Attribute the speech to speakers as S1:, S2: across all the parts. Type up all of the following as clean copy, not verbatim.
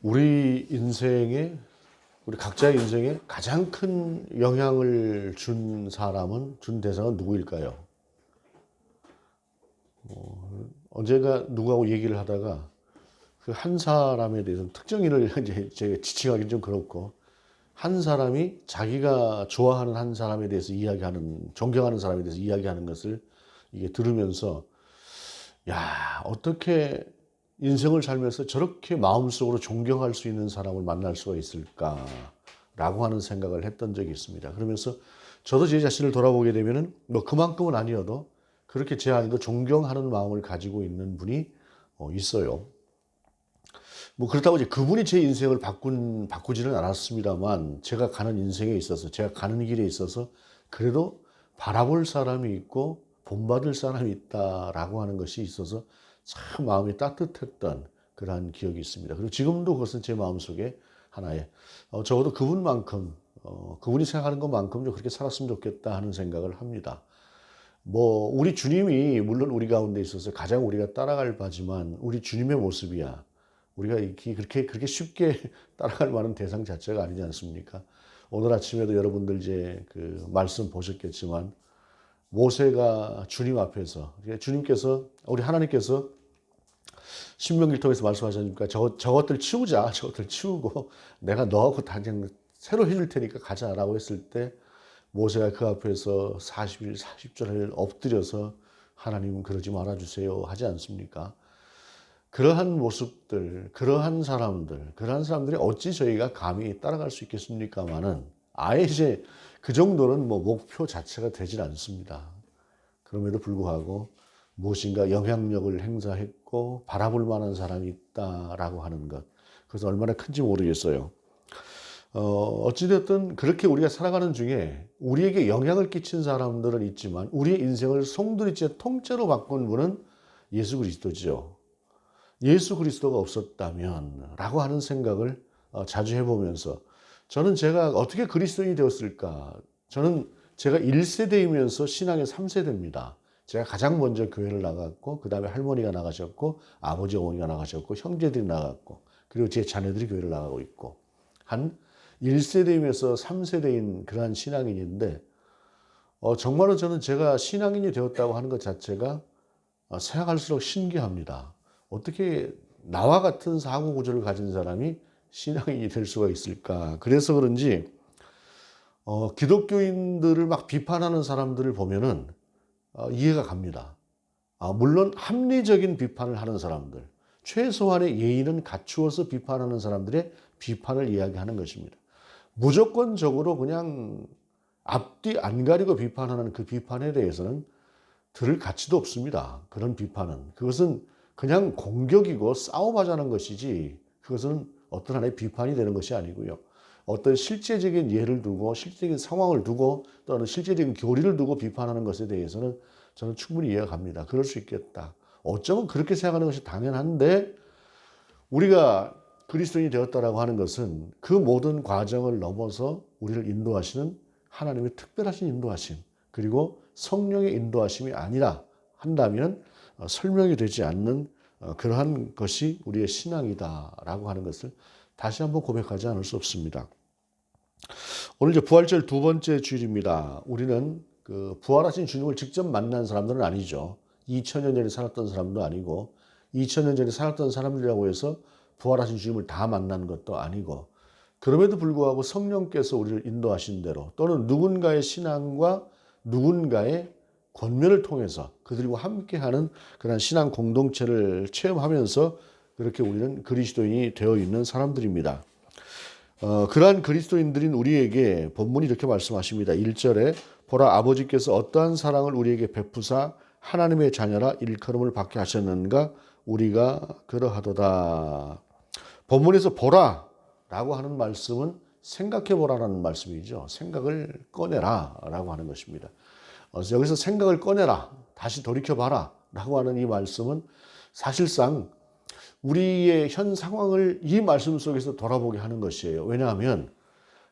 S1: 우리 인생에, 우리 각자의 인생에 가장 큰 영향을 준 사람은, 준 대상은 누구일까요? 언젠가 누구하고 얘기를 하다가 그 한 사람에 대해서 특정인을 이제 제가 지칭하기는 좀 그렇고, 한 사람이 자기가 좋아하는 한 사람에 대해서 이야기하는, 존경하는 사람에 대해서 이야기하는 것을 이게 들으면서, 야, 어떻게 인생을 살면서 저렇게 마음속으로 존경할 수 있는 사람을 만날 수가 있을까라고 하는 생각을 했던 적이 있습니다. 그러면서 저도 제 자신을 돌아보게 되면은 뭐 그만큼은 아니어도 그렇게 제 안에도 존경하는 마음을 가지고 있는 분이 있어요. 뭐 그렇다고 이제 그분이 제 인생을 바꾸지는 않았습니다만, 제가 가는 인생에 있어서, 제가 가는 길에 있어서 그래도 바라볼 사람이 있고 본받을 사람이 있다라고 하는 것이 있어서 참 마음이 따뜻했던 그러한 기억이 있습니다. 그리고 지금도 그것은 제 마음속에 하나의 적어도 그분만큼 그분이 생각하는 것만큼 좀 그렇게 살았으면 좋겠다 하는 생각을 합니다. 뭐 우리 주님이 물론 우리 가운데 있어서 가장 우리가 따라갈 바지만, 우리 주님의 모습이야 우리가 이렇게 그렇게 쉽게 따라갈 만한 대상 자체가 아니지 않습니까? 오늘 아침에도 여러분들 이제 그 말씀 보셨겠지만, 모세가 주님 앞에서, 주님께서, 우리 하나님께서 신명기를 통해서 말씀하셨으니까 저것들 치우자, 저것들 치우고 내가 너하고 다 그냥 새로 해줄 테니까 가자라고 했을 때, 모세가 그 앞에서 40일 40절을 엎드려서 하나님 그러지 말아주세요 하지 않습니까? 그러한 모습들, 그러한 사람들이 어찌 저희가 감히 따라갈 수 있겠습니까마는, 아예 이제 그 정도는 뭐 목표 자체가 되질 않습니다. 그럼에도 불구하고 무엇인가 영향력을 행사했고 바라볼 만한 사람이 있다라고 하는 것, 그것은 얼마나 큰지 모르겠어요. 어찌됐든 그렇게 우리가 살아가는 중에 우리에게 영향을 끼친 사람들은 있지만, 우리의 인생을 송두리째 통째로 바꾼 분은 예수 그리스도죠. 예수 그리스도가 없었다면 라고 하는 생각을 자주 해보면서, 저는 제가 어떻게 그리스도인이 되었을까? 저는 제가 1세대이면서 신앙의 3세대입니다. 제가 가장 먼저 교회를 나갔고, 그 다음에 할머니가 나가셨고, 아버지 어머니가 나가셨고, 형제들이 나갔고, 그리고 제 자녀들이 교회를 나가고 있고, 한 1세대이면서 3세대인 그러한 신앙인인데, 정말로 저는 제가 신앙인이 되었다고 하는 것 자체가 생각할수록 신기합니다. 어떻게 나와 같은 사고 구조를 가진 사람이 신앙인이 될 수가 있을까? 그래서 그런지 기독교인들을 막 비판하는 사람들을 보면은 이해가 갑니다. 물론 합리적인 비판을 하는 사람들, 최소한의 예의는 갖추어서 비판하는 사람들의 비판을 이야기하는 것입니다. 무조건적으로 그냥 앞뒤 안 가리고 비판하는 그 비판에 대해서는 들을 가치도 없습니다. 그런 비판은. 그것은 그냥 공격이고 싸움하자는 것이지, 그것은 어떤 하나의 비판이 되는 것이 아니고요. 어떤 실제적인 예를 두고, 실제적인 상황을 두고, 또는 실제적인 교리를 두고 비판하는 것에 대해서는 저는 충분히 이해가 갑니다. 그럴 수 있겠다. 어쩌면 그렇게 생각하는 것이 당연한데, 우리가 그리스도인이 되었다라고 하는 것은 그 모든 과정을 넘어서 우리를 인도하시는 하나님의 특별하신 인도하심, 그리고 성령의 인도하심이 아니라 한다면 설명이 되지 않는 그러한 것이 우리의 신앙이다라고 하는 것을 다시 한번 고백하지 않을 수 없습니다. 오늘 이제 부활절 두 번째 주일입니다. 우리는 그 부활하신 주님을 직접 만난 사람들은 아니죠. 2000년 전에 살았던 사람도 아니고, 2000년 전에 살았던 사람들이라고 해서 부활하신 주님을 다 만난 것도 아니고, 그럼에도 불구하고 성령께서 우리를 인도하신 대로, 또는 누군가의 신앙과 누군가의 권면을 통해서 그들과 함께하는 그런 신앙 공동체를 체험하면서 그렇게 우리는 그리스도인이 되어 있는 사람들입니다. 그러한 그리스도인들인 우리에게 본문이 이렇게 말씀하십니다. 1절에 보라, 아버지께서 어떠한 사랑을 우리에게 베푸사 하나님의 자녀라 일컬음을 받게 하셨는가, 우리가 그러하도다. 본문에서 보라 라고 하는 말씀은 생각해 보라라는 말씀이죠. 생각을 꺼내라 라고 하는 것입니다. 여기서 생각을 꺼내라, 다시 돌이켜봐라 라고 하는 이 말씀은 사실상 우리의 현 상황을 이 말씀 속에서 돌아보게 하는 것이에요. 왜냐하면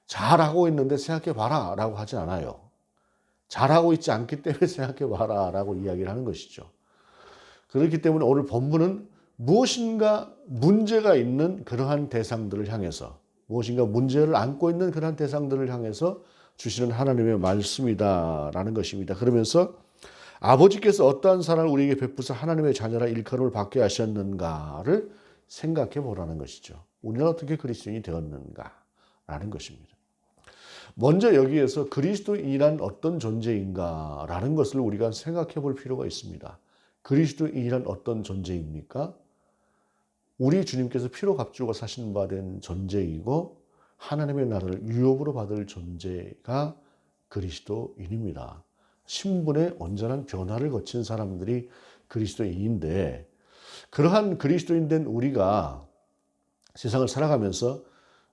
S1: 잘하고 있는데 생각해봐라 라고 하지 않아요. 잘하고 있지 않기 때문에 생각해봐라 라고 이야기를 하는 것이죠. 그렇기 때문에 오늘 본문은 무엇인가 문제가 있는 그러한 대상들을 향해서, 무엇인가 문제를 안고 있는 그러한 대상들을 향해서 주시는 하나님의 말씀이다라는 것입니다. 그러면서 아버지께서 어떠한 사랑을 우리에게 베푸사 하나님의 자녀라 일컬음을 받게 하셨는가를 생각해 보라는 것이죠. 우리는 어떻게 그리스도인이 되었는가라는 것입니다. 먼저 여기에서 그리스도인이란 어떤 존재인가라는 것을 우리가 생각해 볼 필요가 있습니다. 그리스도인이란 어떤 존재입니까? 우리 주님께서 피로 값주고 사신 바 된 존재이고 하나님의 나라를 유업으로 받을 존재가 그리스도인입니다. 신분의 온전한 변화를 거친 사람들이 그리스도인인데, 그러한 그리스도인 된 우리가 세상을 살아가면서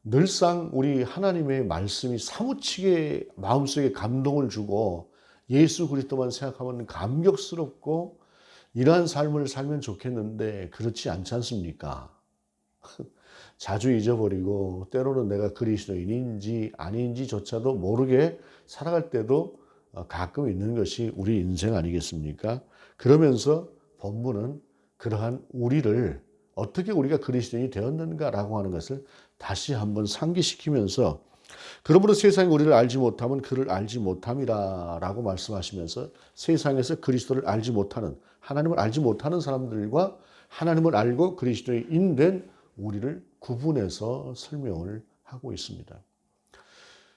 S1: 늘상 우리 하나님의 말씀이 사무치게 마음속에 감동을 주고 예수 그리스도만 생각하면 감격스럽고 이러한 삶을 살면 좋겠는데 그렇지 않지 않습니까? 자주 잊어버리고 때로는 내가 그리스도인인지 아닌지조차도 모르게 살아갈 때도 가끔 있는 것이 우리 인생 아니겠습니까? 그러면서 본문은 그러한 우리를 어떻게 우리가 그리스도인이 되었는가라고 하는 것을 다시 한번 상기시키면서, 그러므로 세상이 우리를 알지 못하면 그를 알지 못함이라 라고 말씀하시면서 세상에서 그리스도를 알지 못하는, 하나님을 알지 못하는 사람들과 하나님을 알고 그리스도인 된 우리를 구분해서 설명을 하고 있습니다.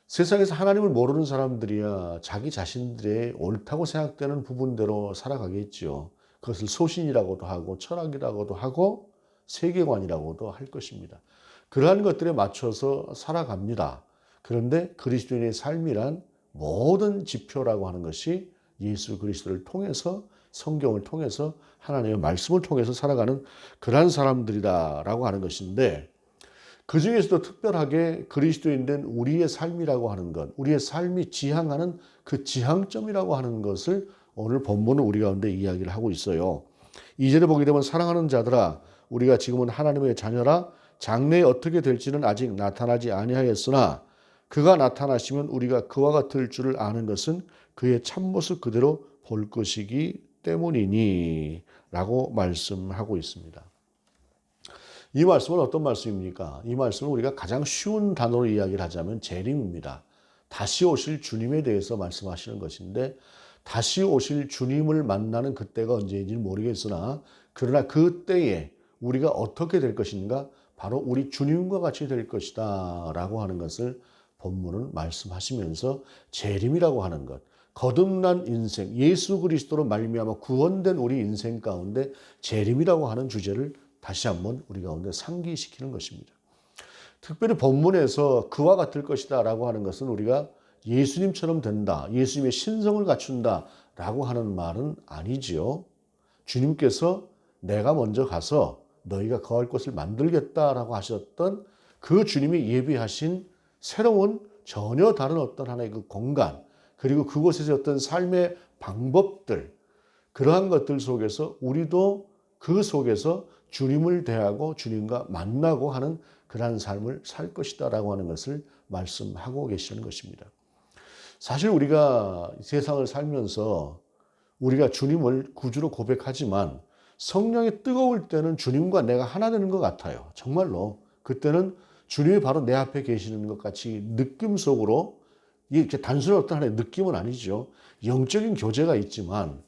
S1: 세상에서 하나님을 모르는 사람들이야 자기 자신들의 옳다고 생각되는 부분대로 살아가겠지요. 그것을 소신이라고도 하고 철학이라고도 하고 세계관이라고도 할 것입니다. 그러한 것들에 맞춰서 살아갑니다. 그런데 그리스도인의 삶이란 모든 지표라고 하는 것이 예수 그리스도를 통해서, 성경을 통해서, 하나님의 말씀을 통해서 살아가는 그러한 사람들이다라고 하는 것인데, 그 중에서도 특별하게 그리스도인 된 우리의 삶이라고 하는 것, 우리의 삶이 지향하는 그 지향점이라고 하는 것을 오늘 본문은 우리 가운데 이야기를 하고 있어요. 2절에 보게 되면 사랑하는 자들아 우리가 지금은 하나님의 자녀라 장래에 어떻게 될지는 아직 나타나지 아니하였으나 그가 나타나시면 우리가 그와 같을 줄을 아는 것은 그의 참모습 그대로 볼 것이기 때문이니 라고 말씀하고 있습니다. 이 말씀은 어떤 말씀입니까? 이 말씀은 우리가 가장 쉬운 단어로 이야기를 하자면 재림입니다. 다시 오실 주님에 대해서 말씀하시는 것인데, 다시 오실 주님을 만나는 그때가 언제인지는 모르겠으나 그러나 그때에 우리가 어떻게 될 것인가? 바로 우리 주님과 같이 될 것이다 라고 하는 것을 본문은 말씀하시면서 재림이라고 하는 것, 거듭난 인생, 예수 그리스도로 말미암아 구원된 우리 인생 가운데 재림이라고 하는 주제를 다시 한번 우리 가운데 상기시키는 것입니다. 특별히 본문에서 그와 같을 것이다 라고 하는 것은 우리가 예수님처럼 된다, 예수님의 신성을 갖춘다 라고 하는 말은 아니지요. 주님께서 내가 먼저 가서 너희가 거할 곳을 만들겠다라고 하셨던 그 주님이 예비하신 새로운 전혀 다른 어떤 하나의 그 공간, 그리고 그곳에서 어떤 삶의 방법들, 그러한 것들 속에서 우리도 그 속에서 주님을 대하고 주님과 만나고 하는 그러한 삶을 살 것이다 라고 하는 것을 말씀하고 계시는 것입니다. 사실 우리가 세상을 살면서 우리가 주님을 구주로 고백하지만 성령이 뜨거울 때는 주님과 내가 하나 되는 것 같아요. 정말로 그때는 주님이 바로 내 앞에 계시는 것 같이 느낌 속으로, 이게 단순한 어떤 하나의 느낌은 아니죠. 영적인 교제가 있지만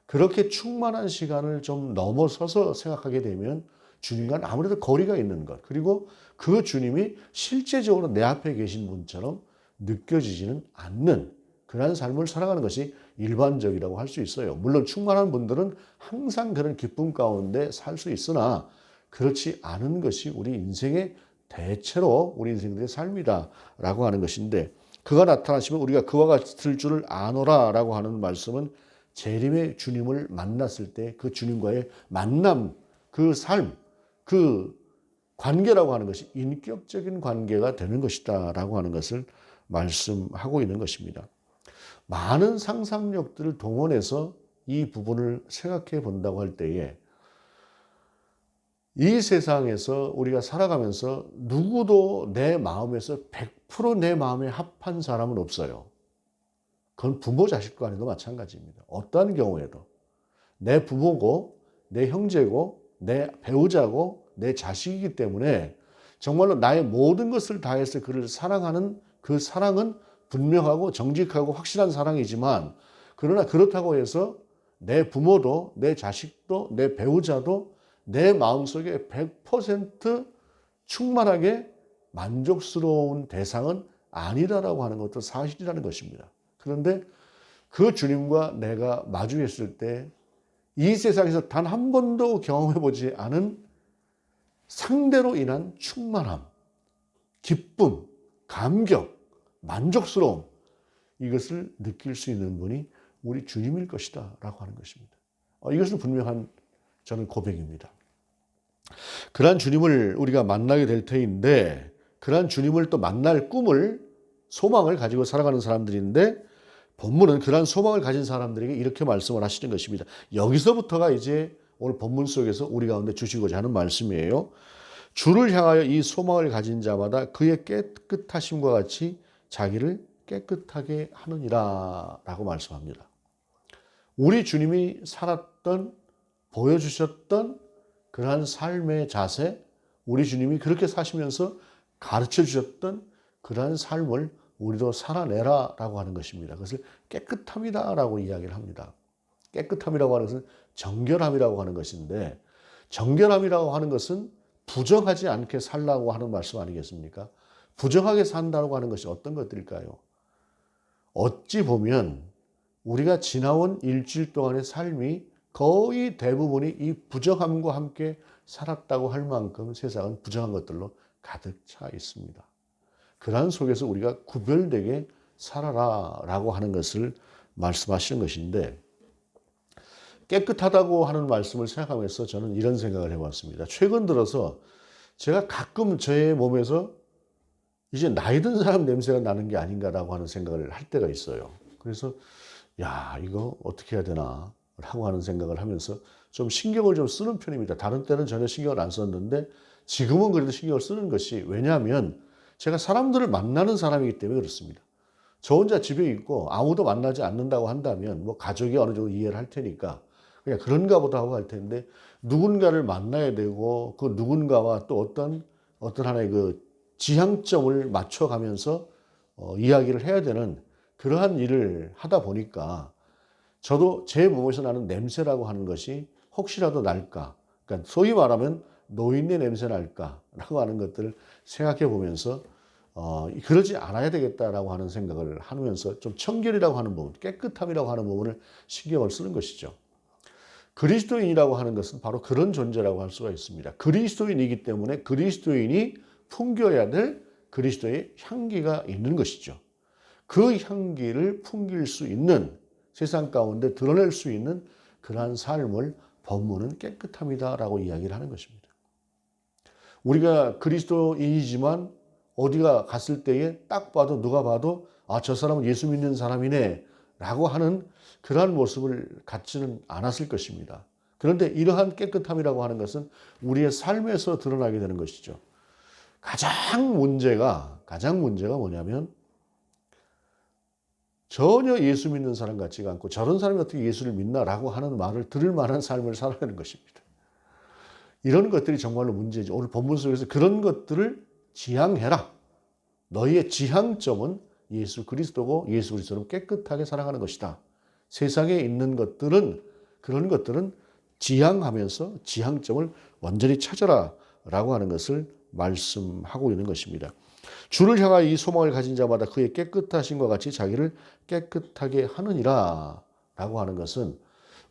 S1: 그렇게 충만한 시간을 좀 넘어서서 생각하게 되면 주님과는 아무래도 거리가 있는 것, 그리고 그 주님이 실제적으로 내 앞에 계신 분처럼 느껴지지는 않는 그러한 삶을 살아가는 것이 일반적이라고 할 수 있어요. 물론 충만한 분들은 항상 그런 기쁨 가운데 살 수 있으나 그렇지 않은 것이 우리 인생의 대체로 우리 인생들의 삶이다라고 하는 것인데, 그가 나타나시면 우리가 그와 같을 줄을 아노라라고 하는 말씀은 재림의 주님을 만났을 때 그 주님과의 만남, 그 삶, 그 관계라고 하는 것이 인격적인 관계가 되는 것이다라고 하는 것을 말씀하고 있는 것입니다. 많은 상상력들을 동원해서 이 부분을 생각해 본다고 할 때에 이 세상에서 우리가 살아가면서 누구도 내 마음에서 100% 내 마음에 합한 사람은 없어요. 그건 부모 자식 간에도 마찬가지입니다. 어떠한 경우에도 내 부모고 내 형제고 내 배우자고 내 자식이기 때문에 정말로 나의 모든 것을 다해서 그를 사랑하는 그 사랑은 분명하고 정직하고 확실한 사랑이지만, 그러나 그렇다고 해서 내 부모도 내 자식도 내 배우자도 내 마음속에 100% 충만하게 만족스러운 대상은 아니다라고 하는 것도 사실이라는 것입니다. 그런데 그 주님과 내가 마주했을 때 이 세상에서 단 한 번도 경험해보지 않은 상대로 인한 충만함, 기쁨, 감격, 만족스러움, 이것을 느낄 수 있는 분이 우리 주님일 것이다 라고 하는 것입니다. 이것은 분명한 저는 고백입니다. 그러한 주님을 우리가 만나게 될 터인데, 그러한 주님을 또 만날 꿈을, 소망을 가지고 살아가는 사람들인데, 본문은 그러한 소망을 가진 사람들에게 이렇게 말씀을 하시는 것입니다. 여기서부터가 이제 오늘 본문 속에서 우리 가운데 주시고자 하는 말씀이에요. 주를 향하여 이 소망을 가진 자마다 그의 깨끗하심과 같이 자기를 깨끗하게 하느니라 라고 말씀합니다. 우리 주님이 살았던, 보여주셨던 그러한 삶의 자세, 우리 주님이 그렇게 사시면서 가르쳐 주셨던 그러한 삶을 우리도 살아내라 라고 하는 것입니다. 그것을 깨끗함이다 라고 이야기를 합니다. 깨끗함이라고 하는 것은 정결함이라고 하는 것인데, 정결함이라고 하는 것은 부정하지 않게 살라고 하는 말씀 아니겠습니까? 부정하게 산다고 하는 것이 어떤 것들일까요? 어찌 보면 우리가 지나온 일주일 동안의 삶이 거의 대부분이 이 부정함과 함께 살았다고 할 만큼 세상은 부정한 것들로 가득 차 있습니다. 그러한 속에서 우리가 구별되게 살아라 라고 하는 것을 말씀하시는 것인데, 깨끗하다고 하는 말씀을 생각하면서 저는 이런 생각을 해봤습니다. 최근 들어서 제가 가끔 저의 몸에서 이제 나이 든 사람 냄새가 나는 게 아닌가라고 하는 생각을 할 때가 있어요. 그래서 이거 어떻게 해야 되나 라고 하는 생각을 하면서 좀 신경을 좀 쓰는 편입니다. 다른 때는 전혀 신경을 안 썼는데 지금은 그래도 신경을 쓰는 것이, 왜냐하면 제가 사람들을 만나는 사람이기 때문에 그렇습니다. 저 혼자 집에 있고 아무도 만나지 않는다고 한다면 뭐 가족이 어느 정도 이해를 할 테니까 그냥 그런가 보다 하고 할 텐데, 누군가를 만나야 되고 그 누군가와 또 어떤 하나의 그 지향점을 맞춰가면서 이야기를 해야 되는 그러한 일을 하다 보니까 저도 제 몸에서 나는 냄새라고 하는 것이 혹시라도 날까, 그러니까 소위 말하면 노인네 냄새 날까라고 하는 것들을 생각해 보면서 그러지 않아야 되겠다라고 하는 생각을 하면서 좀 청결이라고 하는 부분, 깨끗함이라고 하는 부분을 신경을 쓰는 것이죠. 그리스도인이라고 하는 것은 바로 그런 존재라고 할 수가 있습니다. 그리스도인이기 때문에 그리스도인이 풍겨야 될 그리스도의 향기가 있는 것이죠. 그 향기를 풍길 수 있는, 세상 가운데 드러낼 수 있는 그러한 삶을 본문은 깨끗함이다라고 이야기를 하는 것입니다. 우리가 그리스도인이지만 어디가 갔을 때에 딱 봐도 누가 봐도 저 사람은 예수 믿는 사람이네 라고 하는 그러한 모습을 갖지는 않았을 것입니다. 그런데 이러한 깨끗함이라고 하는 것은 우리의 삶에서 드러나게 되는 것이죠. 가장 문제가 뭐냐면, 전혀 예수 믿는 사람 같지가 않고 저런 사람이 어떻게 예수를 믿나라고 하는 말을 들을 만한 삶을 살아가는 것입니다. 이런 것들이 정말로 문제죠. 오늘 본문 속에서 그런 것들을 지향해라. 너희의 지향점은 예수 그리스도고 예수 그리스도로 깨끗하게 살아가는 것이다. 세상에 있는 것들은, 그런 것들은 지향하면서 지향점을 완전히 찾아라 라고 하는 것을 말씀하고 있는 것입니다. 주를 향하여 이 소망을 가진 자마다 그의 깨끗하심과 같이 자기를 깨끗하게 하느니라 라고 하는 것은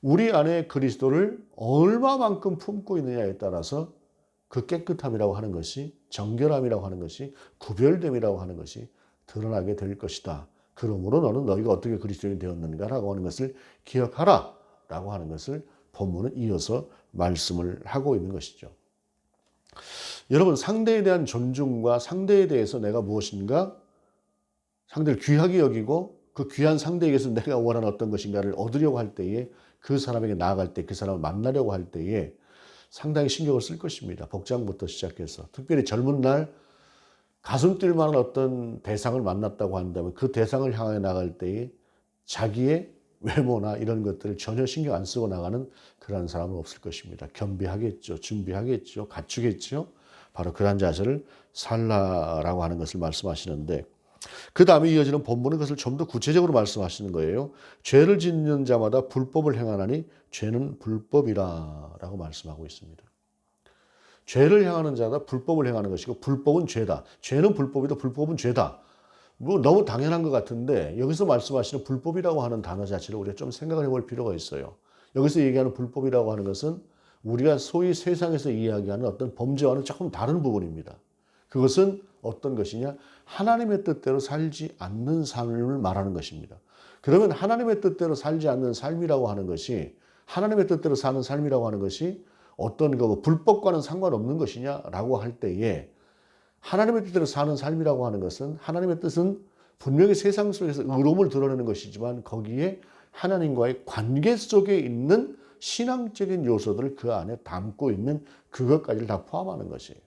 S1: 우리 안에 그리스도를 얼마만큼 품고 있느냐에 따라서 그 깨끗함이라고 하는 것이, 정결함이라고 하는 것이, 구별됨이라고 하는 것이 드러나게 될 것이다. 그러므로 너는 너희가 어떻게 그리스도인이 되었는가라고 하는 것을 기억하라 라고 하는 것을 본문은 이어서 말씀을 하고 있는 것이죠. 여러분, 상대에 대한 존중과 상대에 대해서 내가 무엇인가, 상대를 귀하게 여기고 그 귀한 상대에게서 내가 원하는 어떤 것인가를 얻으려고 할 때에, 그 사람에게 나아갈 때, 그 사람을 만나려고 할 때에 상당히 신경을 쓸 것입니다. 복장부터 시작해서. 특별히 젊은 날 가슴 뛸 만한 어떤 대상을 만났다고 한다면 그 대상을 향해 나갈 때에 자기의 외모나 이런 것들을 전혀 신경 안 쓰고 나가는 그러한 사람은 없을 것입니다. 겸비하겠죠. 준비하겠죠. 갖추겠죠. 바로 그러한 자세를 살라라고 하는 것을 말씀하시는데 그 다음에 이어지는 본문은 그것을 좀 더 구체적으로 말씀하시는 거예요. 죄를 짓는 자마다 불법을 행하나니 죄는 불법이라 라고 말씀하고 있습니다. 죄를 행하는 자다 불법을 행하는 것이고 불법은 죄다. 죄는 불법이다. 불법은 죄다. 뭐 너무 당연한 것 같은데 여기서 말씀하시는 불법이라고 하는 단어 자체를 우리가 좀 생각을 해볼 필요가 있어요. 여기서 얘기하는 불법이라고 하는 것은 우리가 소위 세상에서 이야기하는 어떤 범죄와는 조금 다른 부분입니다. 그것은 어떤 것이냐? 하나님의 뜻대로 살지 않는 삶을 말하는 것입니다. 그러면 하나님의 뜻대로 살지 않는 삶이라고 하는 것이 하나님의 뜻대로 사는 삶이라고 하는 것이 어떤 거 불법과는 상관없는 것이냐라고 할 때에 하나님의 뜻대로 사는 삶이라고 하는 것은 하나님의 뜻은 분명히 세상 속에서 의로움을 드러내는 것이지만 거기에 하나님과의 관계 속에 있는 신앙적인 요소들을 그 안에 담고 있는 그것까지를 다 포함하는 것이에요.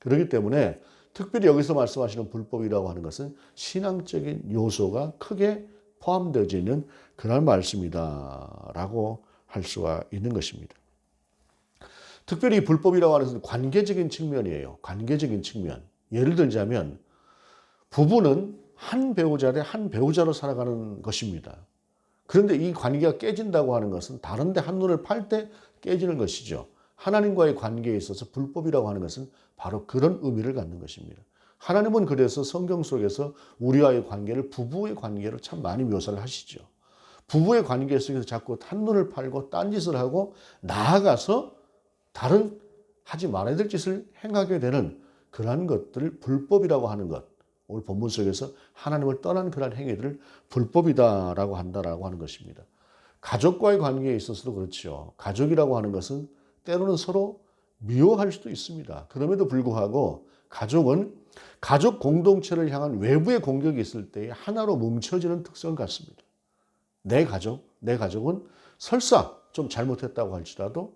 S1: 그렇기 때문에 특별히 여기서 말씀하시는 불법이라고 하는 것은 신앙적인 요소가 크게 포함되어져 있는 그런 말씀이다라고 할 수가 있는 것입니다. 특별히 불법이라고 하는 것은 관계적인 측면이에요. 관계적인 측면. 예를 들자면 부부는 한 배우자 대 한 배우자로 살아가는 것입니다. 그런데 이 관계가 깨진다고 하는 것은 다른 데 한눈을 팔 때 깨지는 것이죠. 하나님과의 관계에 있어서 불법이라고 하는 것은 바로 그런 의미를 갖는 것입니다. 하나님은 그래서 성경 속에서 우리와의 관계를 부부의 관계를 참 많이 묘사를 하시죠. 부부의 관계 속에서 자꾸 한눈을 팔고 딴짓을 하고 나아가서 다른 하지 말아야 될 짓을 행하게 되는 그러한 것들을 불법이라고 하는 것. 오늘 본문 속에서 하나님을 떠난 그러한 행위들을 불법이다라고 한다라고 하는 것입니다. 가족과의 관계에 있어서도 그렇죠. 가족이라고 하는 것은 때로는 서로 미워할 수도 있습니다. 그럼에도 불구하고 가족은 가족 공동체를 향한 외부의 공격이 있을 때에 하나로 뭉쳐지는 특성을 갖습니다. 내 가족은 설사 좀 잘못했다고 할지라도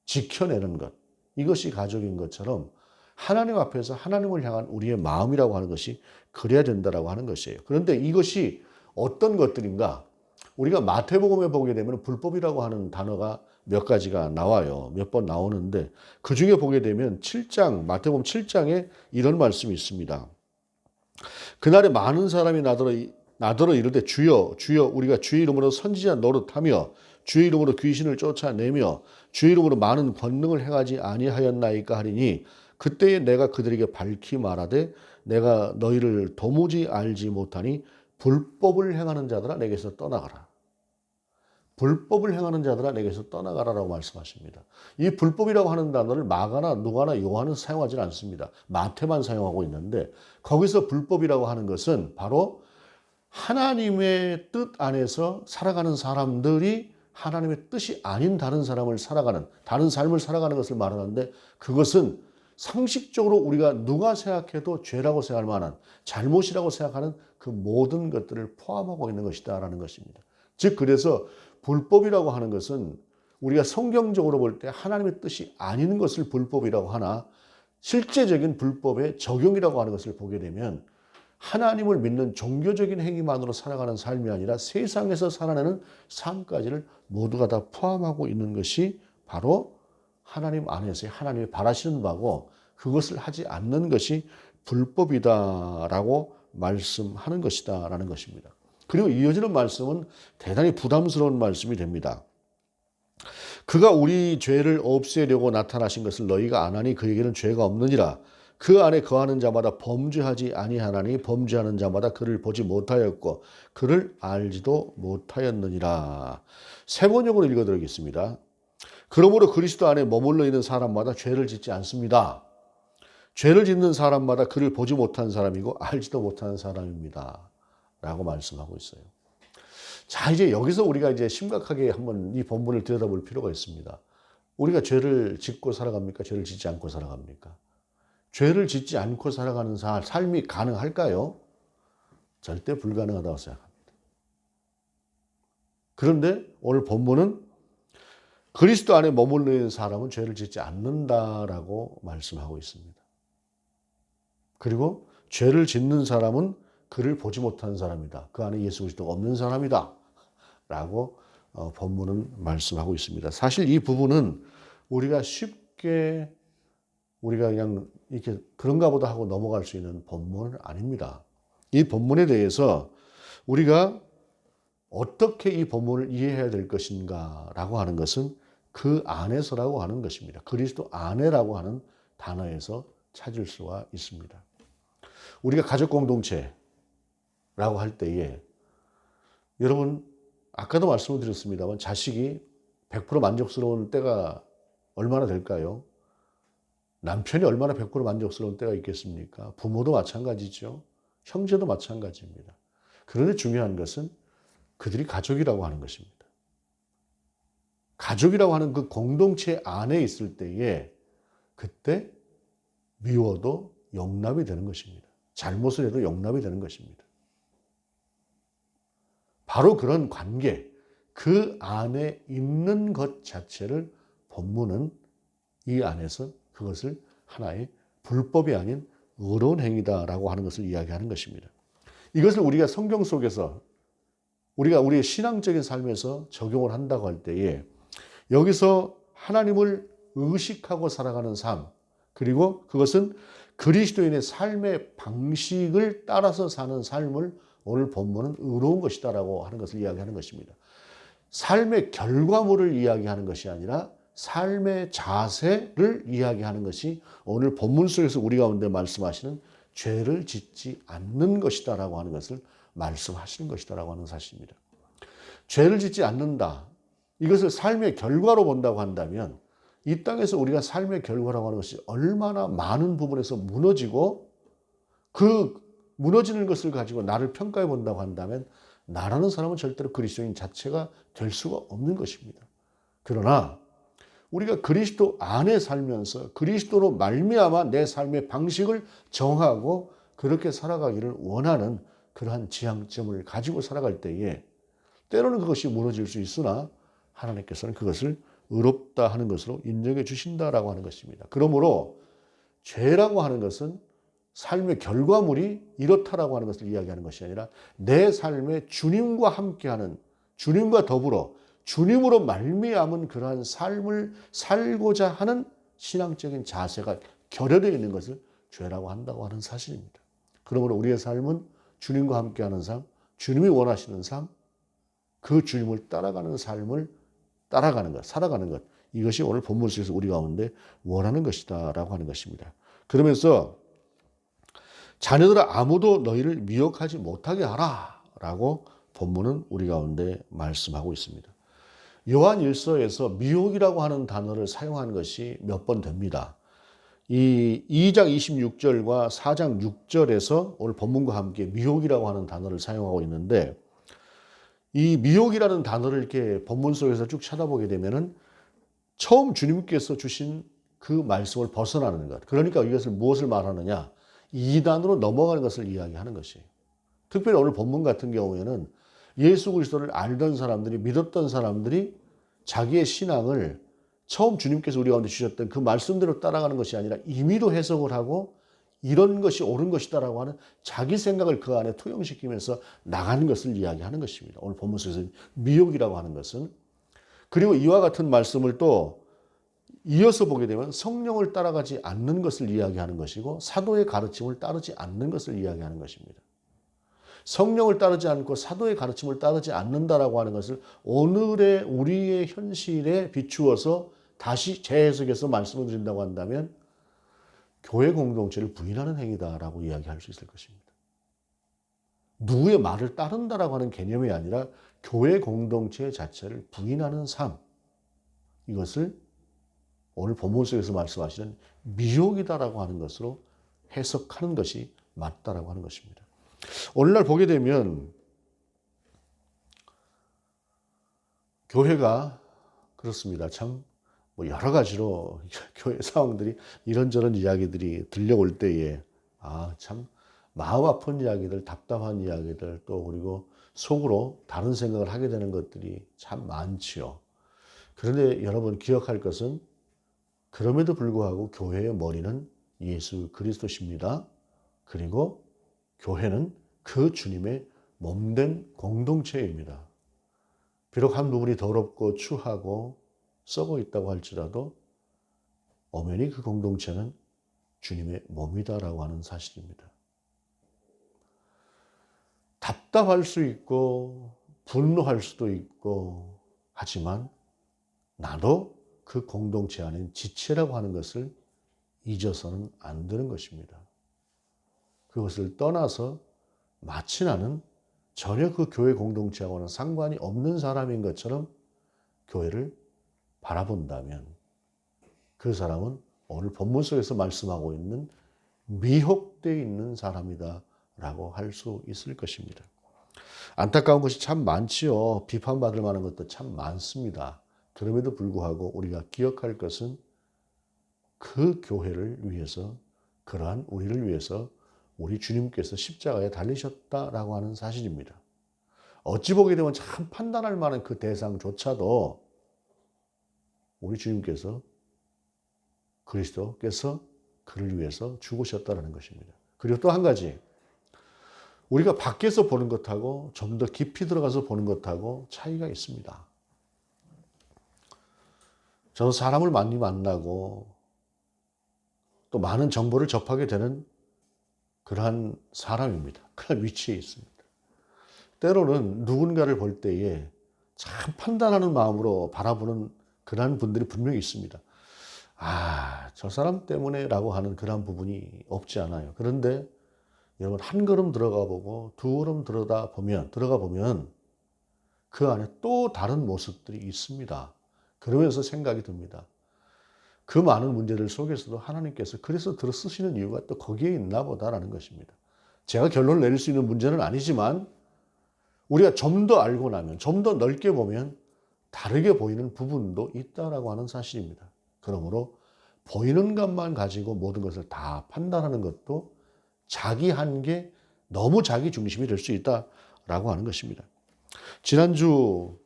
S1: 지켜내는 것. 이것이 가족인 것처럼 하나님 앞에서 하나님을 향한 우리의 마음이라고 하는 것이 그래야 된다라고 하는 것이에요. 그런데 이것이 어떤 것들인가? 우리가 마태복음에 보게 되면 불법이라고 하는 단어가 몇 가지가 나와요. 몇 번 나오는데 그 중에 보게 되면 7장, 마태복음 7장에 이런 말씀이 있습니다. 그날에 많은 사람이 나더러 이르되 주여 주여 우리가 주의 이름으로 선지자 노릇하며 주의 이름으로 귀신을 쫓아내며 주의 이름으로 많은 권능을 행하지 아니하였나이까 하리니 그때에 내가 그들에게 밝히 말하되 내가 너희를 도무지 알지 못하니 불법을 행하는 자들아 내게서 떠나가라. 불법을 행하는 자들아 내게서 떠나가라라고 말씀하십니다. 이 불법이라고 하는 단어를 마가나 누가나 요한은 사용하지 않습니다. 마태만 사용하고 있는데 거기서 불법이라고 하는 것은 바로 하나님의 뜻 안에서 살아가는 사람들이 하나님의 뜻이 아닌 다른 삶을 살아가는 것을 말하는데 그것은 상식적으로 우리가 누가 생각해도 죄라고 생각할 만한 잘못이라고 생각하는 그 모든 것들을 포함하고 있는 것이다라는 것입니다. 즉 그래서 불법이라고 하는 것은 우리가 성경적으로 볼 때 하나님의 뜻이 아닌 것을 불법이라고 하나 실제적인 불법의 적용이라고 하는 것을 보게 되면 하나님을 믿는 종교적인 행위만으로 살아가는 삶이 아니라 세상에서 살아내는 삶까지를 모두가 다 포함하고 있는 것이 바로 하나님 안에서의 하나님이 바라시는 바고 그것을 하지 않는 것이 불법이다라고 말씀하는 것이다라는 것입니다. 그리고 이어지는 말씀은 대단히 부담스러운 말씀이 됩니다. 그가 우리 죄를 없애려고 나타나신 것을 너희가 아나니 그에게는 죄가 없느니라. 그 안에 거하는 자마다 범죄하지 아니하나니 범죄하는 자마다 그를 보지 못하였고 그를 알지도 못하였느니라. 세 번역으로 읽어드리겠습니다. 그러므로 그리스도 안에 머물러 있는 사람마다 죄를 짓지 않습니다. 죄를 짓는 사람마다 그를 보지 못한 사람이고 알지도 못하는 사람입니다. 라고 말씀하고 있어요. 자, 이제 여기서 우리가 이제 심각하게 한번 이 본문을 들여다볼 필요가 있습니다. 우리가 죄를 짓고 살아갑니까? 죄를 짓지 않고 살아갑니까? 죄를 짓지 않고 살아가는 삶이 가능할까요? 절대 불가능하다고 생각합니다. 그런데 오늘 본문은 그리스도 안에 머물러 있는 사람은 죄를 짓지 않는다라고 말씀하고 있습니다. 그리고 죄를 짓는 사람은 그를 보지 못하는 사람이다. 그 안에 예수 그리스도가 없는 사람이다. 라고 본문은 말씀하고 있습니다. 사실 이 부분은 우리가 쉽게 우리가 그냥 이렇게 그런가 보다 하고 넘어갈 수 있는 본문은 아닙니다. 이 본문에 대해서 우리가 어떻게 이 본문을 이해해야 될 것인가 라고 하는 것은 그 안에서라고 하는 것입니다. 그리스도 안에라고 하는 단어에서 찾을 수가 있습니다. 우리가 가족 공동체라고 할 때에 여러분 아까도 말씀을 드렸습니다만 자식이 100% 만족스러운 때가 얼마나 될까요? 남편이 얼마나 100% 만족스러운 때가 있겠습니까? 부모도 마찬가지죠. 형제도 마찬가지입니다. 그런데 중요한 것은 그들이 가족이라고 하는 것입니다. 가족이라고 하는 그 공동체 안에 있을 때에 그때 미워도 용납이 되는 것입니다. 잘못을 해도 용납이 되는 것입니다. 바로 그런 관계, 그 안에 있는 것 자체를 본문은 이 안에서 그것을 하나의 불법이 아닌 의로운 행위다라고 하는 것을 이야기하는 것입니다. 이것을 우리가 성경 속에서 우리가 우리의 신앙적인 삶에서 적용을 한다고 할 때에 여기서 하나님을 의식하고 살아가는 삶, 그리고 그것은 그리스도인의 삶의 방식을 따라서 사는 삶을 오늘 본문은 의로운 것이다라고 하는 것을 이야기하는 것입니다. 삶의 결과물을 이야기하는 것이 아니라 삶의 자세를 이야기하는 것이 오늘 본문 속에서 우리 가운데 말씀하시는 죄를 짓지 않는 것이다라고 하는 것을 말씀하시는 것이다라고 하는 사실입니다. 죄를 짓지 않는다. 이것을 삶의 결과로 본다고 한다면 이 땅에서 우리가 삶의 결과라고 하는 것이 얼마나 많은 부분에서 무너지고 그 무너지는 것을 가지고 나를 평가해 본다고 한다면 나라는 사람은 절대로 그리스도인 자체가 될 수가 없는 것입니다. 그러나 우리가 그리스도 안에 살면서 그리스도로 말미암아 내 삶의 방식을 정하고 그렇게 살아가기를 원하는 그러한 지향점을 가지고 살아갈 때에 때로는 그것이 무너질 수 있으나 하나님께서는 그것을 의롭다 하는 것으로 인정해 주신다라고 하는 것입니다. 그러므로 죄라고 하는 것은 삶의 결과물이 이렇다라고 하는 것을 이야기하는 것이 아니라 내 삶에 주님과 함께하는 주님과 더불어 주님으로 말미암은 그러한 삶을 살고자 하는 신앙적인 자세가 결여되어 있는 것을 죄라고 한다고 하는 사실입니다. 그러므로 우리의 삶은 주님과 함께하는 삶, 주님이 원하시는 삶, 그 주님을 따라가는 삶을 따라가는 것, 살아가는 것, 이것이 오늘 본문 속에서 우리 가운데 원하는 것이다라고 하는 것입니다. 그러면서 자녀들아 아무도 너희를 미혹하지 못하게 하라 라고 본문은 우리 가운데 말씀하고 있습니다. 요한 1서에서 미혹이라고 하는 단어를 사용한 것이 몇 번 됩니다. 이 2장 26절과 4장 6절에서 오늘 본문과 함께 미혹이라고 하는 단어를 사용하고 있는데 이 미혹이라는 단어를 이렇게 본문 속에서 쭉 찾아보게 되면은 처음 주님께서 주신 그 말씀을 벗어나는 것. 그러니까 이것을 무엇을 말하느냐? 이단으로 넘어가는 것을 이야기하는 것이에요. 특별히 오늘 본문 같은 경우에는 예수 그리스도를 알던 사람들이 믿었던 사람들이 자기의 신앙을 처음 주님께서 우리 가운데 주셨던 그 말씀대로 따라가는 것이 아니라 임의로 해석을 하고 이런 것이 옳은 것이다라고 하는 자기 생각을 그 안에 투영시키면서 나가는 것을 이야기하는 것입니다. 오늘 본문 속에서 미혹이라고 하는 것은. 그리고 이와 같은 말씀을 또 이어서 보게 되면 성령을 따라가지 않는 것을 이야기하는 것이고 사도의 가르침을 따르지 않는 것을 이야기하는 것입니다. 성령을 따르지 않고 사도의 가르침을 따르지 않는다라고 하는 것을 오늘의 우리의 현실에 비추어서 다시 재해석해서 말씀을 드린다고 한다면 교회 공동체를 부인하는 행위다라고 이야기할 수 있을 것입니다. 누구의 말을 따른다라고 하는 개념이 아니라 교회 공동체 자체를 부인하는 삶, 이것을 오늘 본문 속에서 말씀하시는 미혹이다라고 하는 것으로 해석하는 것이 맞다라고 하는 것입니다. 오늘날 보게 되면 교회가 그렇습니다. 참 여러 가지로 교회 상황들이 이런저런 이야기들이 들려올 때에 참 마음 아픈 이야기들, 답답한 이야기들 또 그리고 속으로 다른 생각을 하게 되는 것들이 참 많지요. 그런데 여러분 기억할 것은 그럼에도 불구하고 교회의 머리는 예수 그리스도십니다. 그리고 교회는 그 주님의 몸된 공동체입니다. 비록 한 부분이 더럽고 추하고 썩어 있다고 할지라도 엄연히 그 공동체는 주님의 몸이다라고 하는 사실입니다. 답답할 수 있고 분노할 수도 있고 하지만 나도 그 공동체 안에 지체라고 하는 것을 잊어서는 안 되는 것입니다. 그것을 떠나서 마치 나는 전혀 그 교회 공동체하고는 상관이 없는 사람인 것처럼 교회를 바라본다면 그 사람은 오늘 본문 속에서 말씀하고 있는 미혹되어 있는 사람이다 라고 할 수 있을 것입니다. 안타까운 것이 참 많지요. 비판받을 만한 것도 참 많습니다. 그럼에도 불구하고 우리가 기억할 것은 그 교회를 위해서, 그러한 우리를 위해서 우리 주님께서 십자가에 달리셨다라고 하는 사실입니다. 어찌 보게 되면 참 판단할 만한 그 대상조차도 우리 주님께서, 그리스도께서 그를 위해서 죽으셨다는 것입니다. 그리고 또 한 가지, 우리가 밖에서 보는 것하고 좀 더 깊이 들어가서 보는 것하고 차이가 있습니다. 저는 사람을 많이 만나고 또 많은 정보를 접하게 되는 그러한 사람입니다. 그런 위치에 있습니다. 때로는 누군가를 볼 때에 참 판단하는 마음으로 바라보는 그러한 분들이 분명히 있습니다. 아, 저 사람 때문에 라고 하는 그러한 부분이 없지 않아요. 그런데 여러분, 한 걸음 들어가 보고 두 걸음 들어가 보면 그 안에 또 다른 모습들이 있습니다. 그러면서 생각이 듭니다. 그 많은 문제들 속에서도 하나님께서 그래서 들어 쓰시는 이유가 또 거기에 있나 보다라는 것입니다. 제가 결론을 내릴 수 있는 문제는 아니지만 우리가 좀 더 알고 나면, 좀 더 넓게 보면 다르게 보이는 부분도 있다라고 하는 사실입니다. 그러므로 보이는 것만 가지고 모든 것을 다 판단하는 것도 자기 한계, 너무 자기 중심이 될 수 있다라고 하는 것입니다. 지난주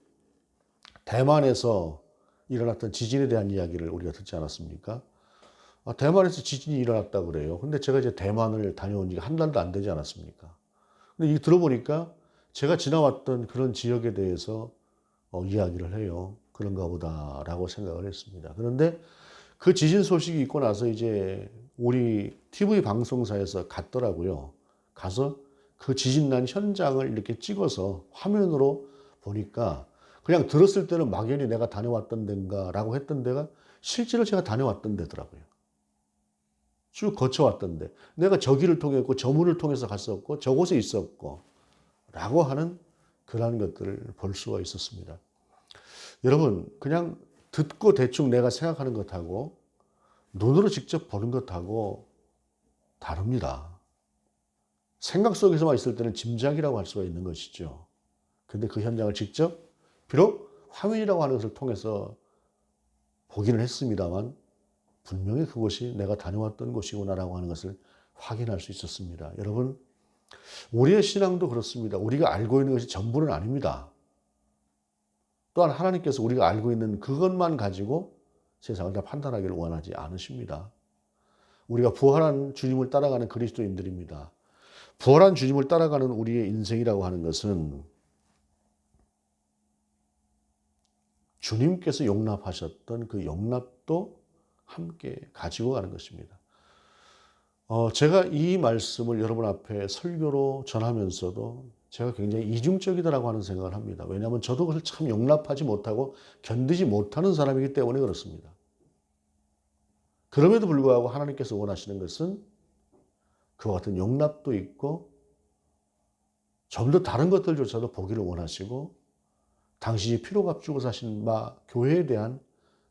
S1: 대만에서 일어났던 지진에 대한 이야기를 우리가 듣지 않았습니까? 대만에서 지진이 일어났다고 그래요. 근데 제가 이제 대만을 다녀온 지가 한 달도 안 되지 않았습니까? 근데 이 들어보니까 제가 지나왔던 그런 지역에 대해서 이야기를 해요. 그런가 보다라고 생각을 했습니다. 그런데 그 지진 소식이 있고 나서 이제 우리 TV 방송사에서 갔더라고요. 가서 그 지진 난 현장을 이렇게 찍어서 화면으로 보니까 그냥 들었을 때는 막연히 내가 다녀왔던 데인가라고 했던 데가 실제로 제가 다녀왔던 데더라고요. 쭉 거쳐왔던 데. 내가 저 길을 통했고 저 문을 통해서 갔었고 저곳에 있었고 라고 하는 그러한 것들을 볼 수가 있었습니다. 여러분, 그냥 듣고 대충 내가 생각하는 것하고 눈으로 직접 보는 것하고 다릅니다. 생각 속에서만 있을 때는 짐작이라고 할 수가 있는 것이죠. 근데 그 현장을 직접 비록 화면이라고 하는 것을 통해서 보기는 했습니다만 분명히 그곳이 내가 다녀왔던 곳이구나라고 하는 것을 확인할 수 있었습니다. 여러분, 우리의 신앙도 그렇습니다. 우리가 알고 있는 것이 전부는 아닙니다. 또한 하나님께서 우리가 알고 있는 그것만 가지고 세상을 다 판단하기를 원하지 않으십니다. 우리가 부활한 주님을 따라가는 그리스도인들입니다. 부활한 주님을 따라가는 우리의 인생이라고 하는 것은 주님께서 용납하셨던 그 용납도 함께 가지고 가는 것입니다. 제가 이 말씀을 여러분 앞에 설교로 전하면서도 제가 굉장히 이중적이다라고 하는 생각을 합니다. 왜냐하면 저도 그걸 참 용납하지 못하고 견디지 못하는 사람이기 때문에 그렇습니다. 그럼에도 불구하고 하나님께서 원하시는 것은 그와 같은 용납도 있고 좀 더 다른 것들조차도 보기를 원하시고 당신이 피로 값주고 사신 바 교회에 대한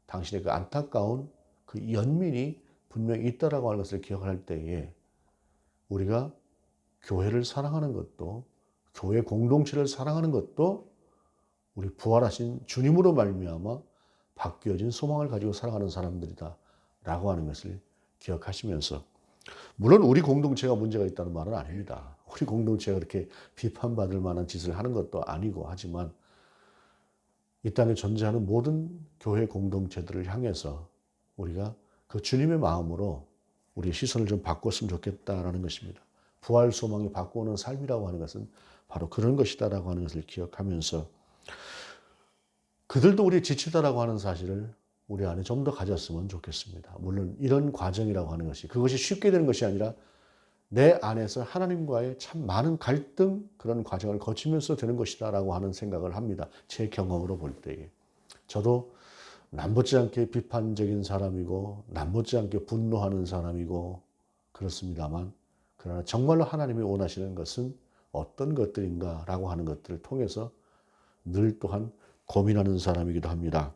S1: 당신의 그 안타까운 그 연민이 분명히 있다라고 하는 것을 기억할 때에 우리가 교회를 사랑하는 것도 교회 공동체를 사랑하는 것도 우리 부활하신 주님으로 말미암아 바뀌어진 소망을 가지고 살아가는 사람들이다 라고 하는 것을 기억하시면서 물론 우리 공동체가 문제가 있다는 말은 아닙니다. 우리 공동체가 그렇게 비판받을 만한 짓을 하는 것도 아니고 하지만 이 땅에 존재하는 모든 교회 공동체들을 향해서 우리가 그 주님의 마음으로 우리의 시선을 좀 바꿨으면 좋겠다라는 것입니다. 부활 소망이 바꾸는 삶이라고 하는 것은 바로 그런 것이다라고 하는 것을 기억하면서 그들도 우리 지치다라고 하는 사실을 우리 안에 좀 더 가졌으면 좋겠습니다. 물론 이런 과정이라고 하는 것이 그것이 쉽게 되는 것이 아니라 내 안에서 하나님과의 참 많은 갈등 그런 과정을 거치면서 되는 것이다라고 하는 생각을 합니다. 제 경험으로 볼 때에. 저도 남못지 않게 비판적인 사람이고 남못지 않게 분노하는 사람이고 그렇습니다만 그러나 정말로 하나님이 원하시는 것은 어떤 것들인가라고 하는 것들을 통해서 늘 또한 고민하는 사람이기도 합니다.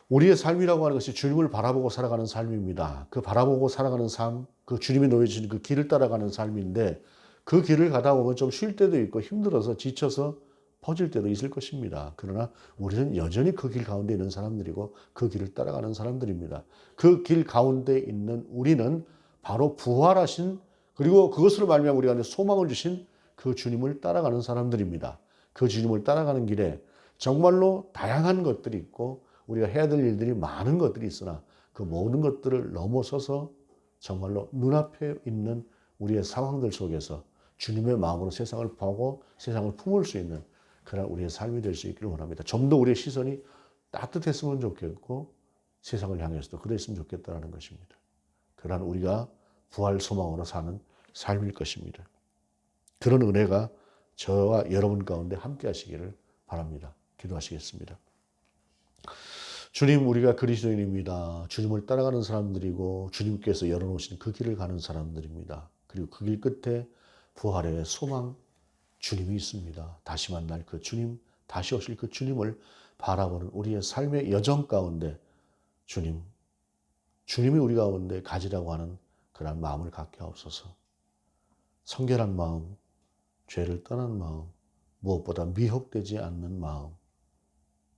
S1: 우리의 삶이라고 하는 것이 주님을 바라보고 살아가는 삶입니다. 그 바라보고 살아가는 삶, 그 주님이 놓여주신 그 길을 따라가는 삶인데 그 길을 가다 보면 좀 쉴 때도 있고 힘들어서 지쳐서 퍼질 때도 있을 것입니다. 그러나 우리는 여전히 그 길 가운데 있는 사람들이고 그 길을 따라가는 사람들입니다. 그 길 가운데 있는 우리는 바로 부활하신 그리고 그것으로 말미암아 우리 안에 소망을 주신 그 주님을 따라가는 사람들입니다. 그 주님을 따라가는 길에 정말로 다양한 것들이 있고 우리가 해야 될 일들이 많은 것들이 있으나 그 모든 것들을 넘어서서 정말로 눈앞에 있는 우리의 상황들 속에서 주님의 마음으로 세상을 보고 세상을 품을 수 있는 그런 우리의 삶이 될 수 있기를 원합니다. 좀 더 우리의 시선이 따뜻했으면 좋겠고 세상을 향해서도 그랬으면 좋겠다는 것입니다. 그러한 우리가 부활 소망으로 사는 삶일 것입니다. 그런 은혜가 저와 여러분 가운데 함께 하시기를 바랍니다. 기도하시겠습니다. 주님, 우리가 그리스도인입니다. 주님을 따라가는 사람들이고 주님께서 열어놓으신 그 길을 가는 사람들입니다. 그리고 그 길 끝에 부활의 소망, 주님이 있습니다. 다시 만날 그 주님, 다시 오실 그 주님을 바라보는 우리의 삶의 여정 가운데 주님이 우리 가운데 가지라고 하는 그런 마음을 갖게 하옵소서. 성결한 마음, 죄를 떠난 마음, 무엇보다 미혹되지 않는 마음,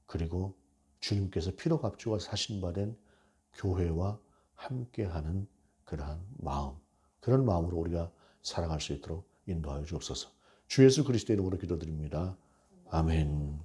S1: 그리고 주님께서 피로 값주어 사신 바 된 교회와 함께하는 그러한 마음, 그런 마음으로 우리가 살아갈 수 있도록 인도하여 주옵소서. 주 예수 그리스도의 이름으로 기도드립니다. 아멘.